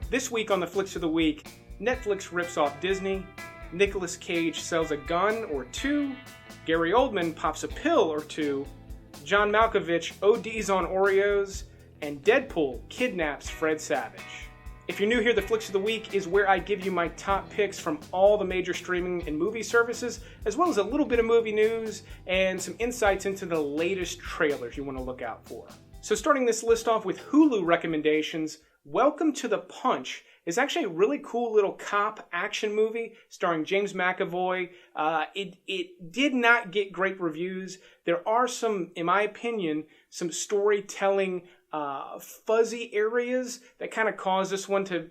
This week on the Flicks of the Week, Netflix rips off Disney, Nicolas Cage sells a gun or two, Gary Oldman pops a pill or two, John Malkovich ODs on Oreos, and Deadpool kidnaps Fred Savage. If you're new here, the Flicks of the Week is where I give you my top picks from all the major streaming and movie services, as well as a little bit of movie news and some insights into the latest trailers you want to look out for. So starting this list off with Hulu recommendations, Welcome to the Punch is actually a really cool little cop action movie starring James McAvoy. It did not get great reviews. There are some, in my opinion, some storytelling fuzzy areas that kind of cause this one to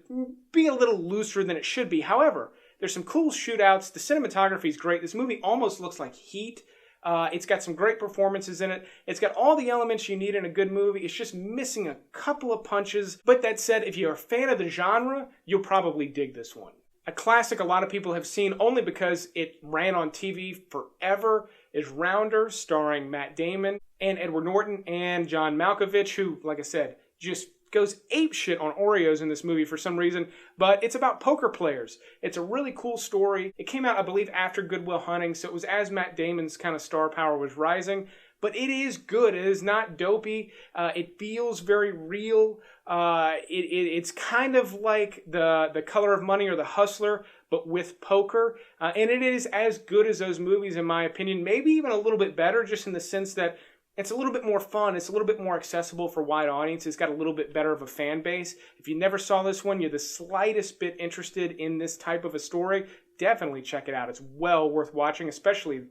be a little looser than it should be. However, there's some cool shootouts. The cinematography is great. This movie almost looks like Heat. It's got some great performances in it. It's got all the elements you need in a good movie. It's just missing a couple of punches. But that said, if you're a fan of the genre, you'll probably dig this one. A classic a lot of people have seen only because it ran on TV forever is Rounder, starring Matt Damon and Edward Norton and John Malkovich, who, like I said, just goes apeshit on Oreos in this movie for some reason, but it's about poker players. It's a really cool story. It came out, I believe, after Good Will Hunting, so it was as Matt Damon's kind of star power was rising, but it is good. It is not dopey. It feels very real. It's kind of like the Color of Money or The Hustler, but with poker, and it is as good as those movies, in my opinion, maybe even a little bit better, just in the sense that it's a little bit more fun. It's a little bit more accessible for wide audience. It's got a little bit better of a fan base. If you never saw this one, you're the slightest bit interested in this type of a story, definitely check it out. It's well worth watching, especially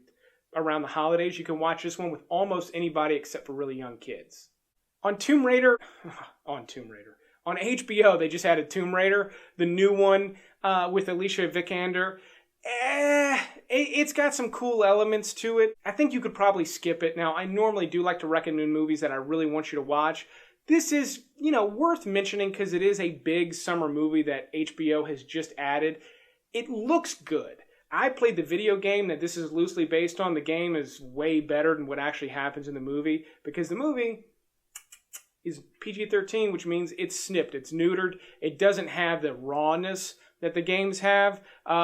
around the holidays. You can watch this one with almost anybody except for really young kids. On HBO, they just added Tomb Raider, the new one with Alicia Vikander. It's got some cool elements to it. I think you could probably skip it. Now, I normally do like to recommend movies that I really want you to watch. This is, worth mentioning because it is a big summer movie that HBO has just added. It looks good. I played the video game that this is loosely based on. The game is way better than what actually happens in the movie because the movie is PG-13, which means it's snipped, it's neutered. It doesn't have the rawness that the games have,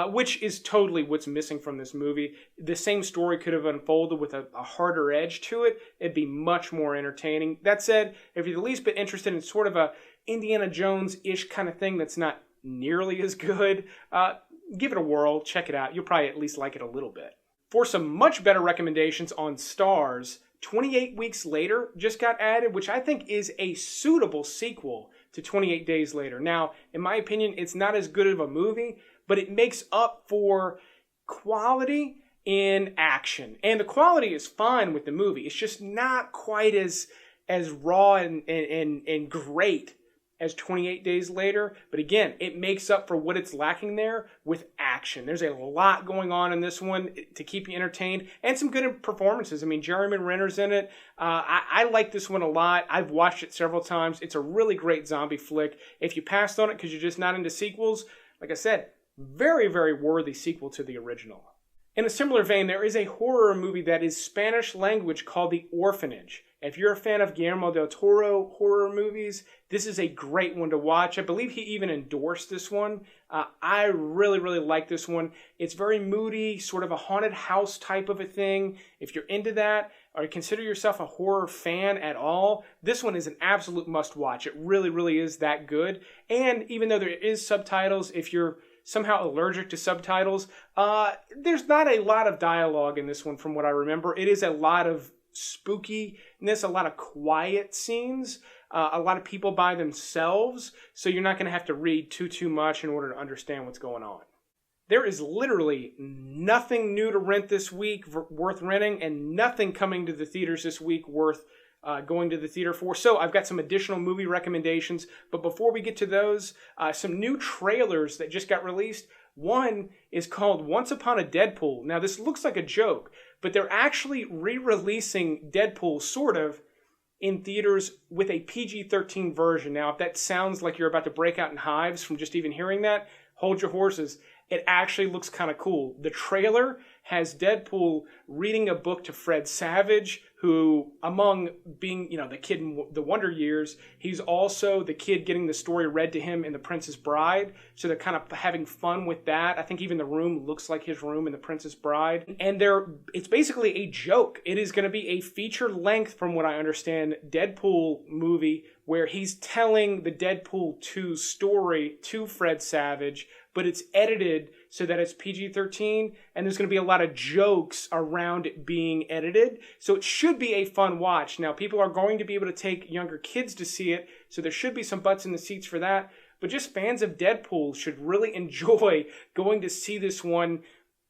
which is totally what's missing from this movie. The same story could have unfolded with a harder edge to it. It'd be much more entertaining. That said, if you're the least bit interested in sort of a Indiana Jones-ish kind of thing that's not nearly as good, give it a whirl, check it out. You'll probably at least like it a little bit. For some much better recommendations on STARZ, 28 Weeks Later just got added, which I think is a suitable sequel to 28 Days Later. Now, in my opinion, it's not as good of a movie, but it makes up for quality in action. And the quality is fine with the movie. It's just not quite as raw and great as 28 Days Later. But again, it makes up for what it's lacking there with action. There's a lot going on in this one to keep you entertained and some good performances. I mean, Jeremy Renner's in it. I like this one a lot. I've watched it several times. It's a really great zombie flick. If you passed on it because you're just not into sequels, like I said, very, very worthy sequel to the original. In a similar vein, there is a horror movie that is Spanish language called The Orphanage. If you're a fan of Guillermo del Toro horror movies, this is a great one to watch. I believe he even endorsed this one. I really, really like this one. It's very moody, sort of a haunted house type of a thing. If you're into that, or consider yourself a horror fan at all, this one is an absolute must-watch. It really, really is that good. And even though there is subtitles, if you're somehow allergic to subtitles, there's not a lot of dialogue in this one from what I remember. It is a lot of spookiness, a lot of quiet scenes, a lot of people by themselves, so you're not going to have to read too much in order to understand what's going on. There is literally nothing new to rent this week worth renting, and nothing coming to the theaters this week worth going to the theater for. So I've got some additional movie recommendations, but before we get to those, some new trailers that just got released. One is called Once Upon a Deadpool. Now, this looks like a joke, but they're actually re-releasing Deadpool, sort of, in theaters with a PG-13 version. Now, if that sounds like you're about to break out in hives from just even hearing that, hold your horses. It actually looks kind of cool. The trailer has Deadpool reading a book to Fred Savage, who, among being, the kid in the Wonder Years, he's also the kid getting the story read to him in The Princess Bride. So they're kind of having fun with that. I think even the room looks like his room in The Princess Bride. And it's basically a joke. It is going to be a feature-length, from what I understand, Deadpool movie where he's telling the Deadpool 2 story to Fred Savage, but it's edited so that it's PG-13, and there's going to be a lot of jokes around it being edited. So it should be a fun watch. Now, people are going to be able to take younger kids to see it, so there should be some butts in the seats for that. But just fans of Deadpool should really enjoy going to see this one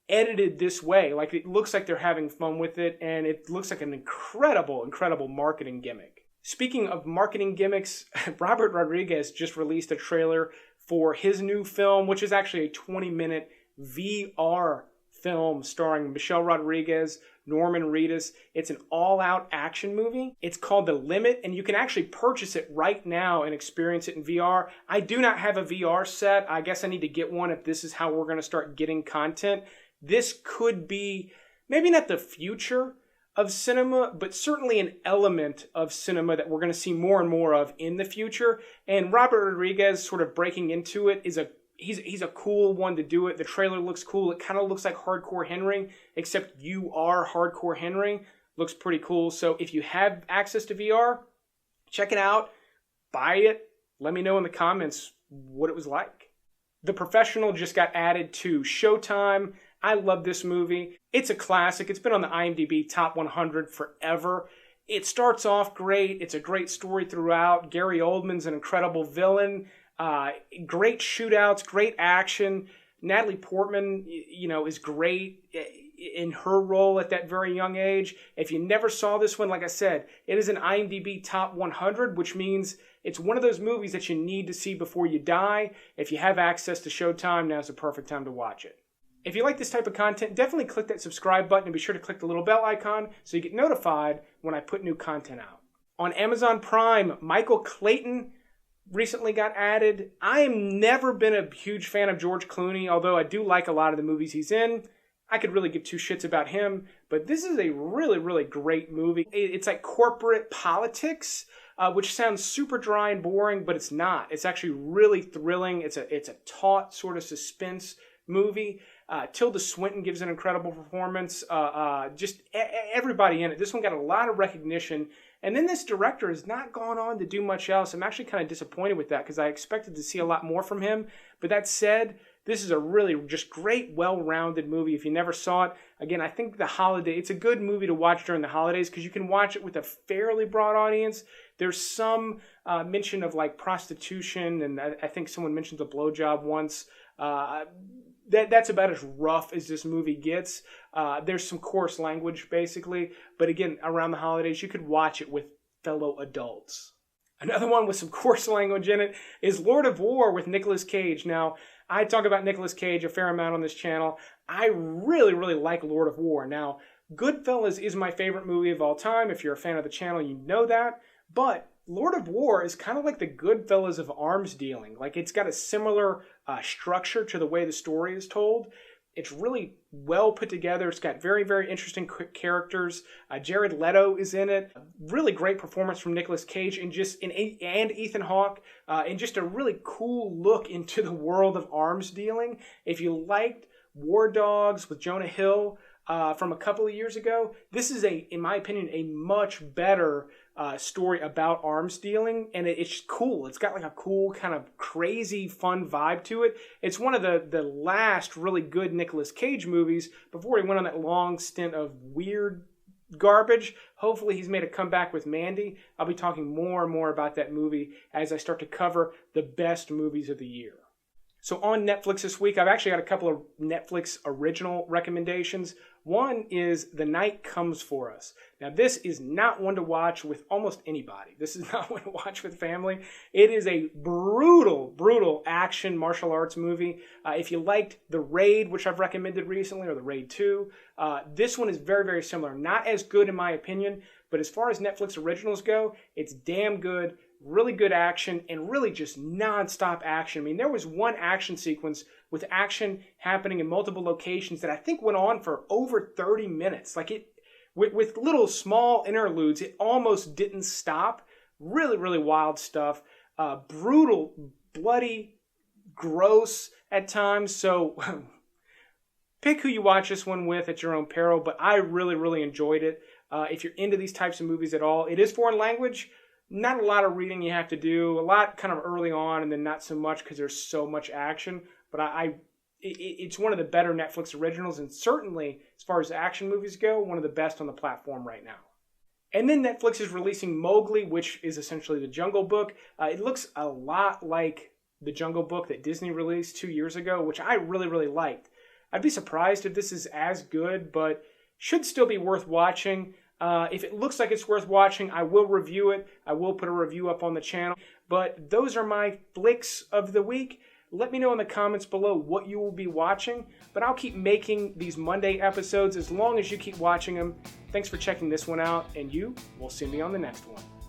edited this way. Like, it looks like they're having fun with it, and it looks like an incredible, incredible marketing gimmick. Speaking of marketing gimmicks, Robert Rodriguez just released a trailer for his new film, which is actually a 20-minute VR film starring Michelle Rodriguez, Norman Reedus. It's an all-out action movie. It's called The Limit, and you can actually purchase it right now and experience it in VR. I do not have a VR set. I guess I need to get one if this is how we're going to start getting content. This could be maybe not the future of cinema, but certainly an element of cinema that we're going to see more and more of in the future. And Robert Rodriguez sort of breaking into it is he's a cool one to do it. The trailer looks cool. It kind of looks like Hardcore Henry, except you are Hardcore Henry. Looks pretty cool. So if you have access to VR, check it out, buy it. Let me know in the comments what it was like. The Professional just got added to Showtime. I love this movie. It's a classic. It's been on the IMDb Top 100 forever. It starts off great. It's a great story throughout. Gary Oldman's an incredible villain. Great shootouts, great action. Natalie Portman, is great in her role at that very young age. If you never saw this one, like I said, it is an IMDb Top 100, which means it's one of those movies that you need to see before you die. If you have access to Showtime, now's the perfect time to watch it. If you like this type of content, definitely click that subscribe button and be sure to click the little bell icon so you get notified when I put new content out. On Amazon Prime, Michael Clayton recently got added. I have never been a huge fan of George Clooney, although I do like a lot of the movies he's in. I could really give two shits about him, but this is a really, really great movie. It's like corporate politics, which sounds super dry and boring, but it's not. It's actually really thrilling. It's a taut sort of suspense movie. Tilda Swinton gives an incredible performance. Just everybody in it. This one got a lot of recognition. And then this director has not gone on to do much else. I'm actually kind of disappointed with that because I expected to see a lot more from him. But that said, this is a really just great, well-rounded movie. If you never saw it, again, I think it's a good movie to watch during the holidays because you can watch it with a fairly broad audience. There's some mention of like prostitution, and I think someone mentions a blowjob once. That's about as rough as this movie gets. There's some coarse language, basically. But again, around the holidays, you could watch it with fellow adults. Another one with some coarse language in it is Lord of War with Nicolas Cage. Now, I talk about Nicolas Cage a fair amount on this channel. I really, really like Lord of War. Now, Goodfellas is my favorite movie of all time. If you're a fan of the channel, you know that. But Lord of War is kind of like the Goodfellas of arms dealing. Like, it's got a similar structure to the way the story is told. It's really well put together. It's got very, very interesting characters. Jared Leto is in it. Really great performance from Nicolas Cage and Ethan Hawke. And just a really cool look into the world of arms dealing. If you liked War Dogs with Jonah Hill from a couple of years ago, this is, in my opinion, a much better story about arms dealing, and it's cool. It's got like a cool kind of crazy fun vibe to it. It's one of the last really good Nicolas Cage movies before he went on that long stint of weird garbage. Hopefully he's made a comeback with Mandy. I'll be talking more and more about that movie as I start to cover the best movies of the year. So on Netflix this week, I've actually got a couple of Netflix original recommendations. One is The Night Comes For Us. Now, this is not one to watch with almost anybody. This is not one to watch with family. It is a brutal, brutal action martial arts movie. If you liked The Raid, which I've recommended recently, or The Raid 2, this one is very, very similar. Not as good in my opinion, But as far as Netflix originals go, it's damn good, really good action, and really just non-stop action. I mean, there was one action sequence with action happening in multiple locations that I think went on for over 30 minutes. Like it, with little small interludes, it almost didn't stop. Really, really wild stuff. Brutal, bloody, gross at times. So pick who you watch this one with at your own peril. But I really, really enjoyed it. If you're into these types of movies at all, it is foreign language. Not a lot of reading you have to do. A lot kind of early on, and then not so much because there's so much action. But it's one of the better Netflix originals, and certainly, as far as action movies go, one of the best on the platform right now. And then Netflix is releasing Mowgli, which is essentially the Jungle Book. It looks a lot like the Jungle Book that Disney released 2 years ago, which I really, really liked. I'd be surprised if this is as good, but should still be worth watching. If it looks like it's worth watching, I will review it. I will put a review up on the channel. But those are my flicks of the week. Let me know in the comments below what you will be watching. But I'll keep making these Monday episodes as long as you keep watching them. Thanks for checking this one out, and you will see me on the next one.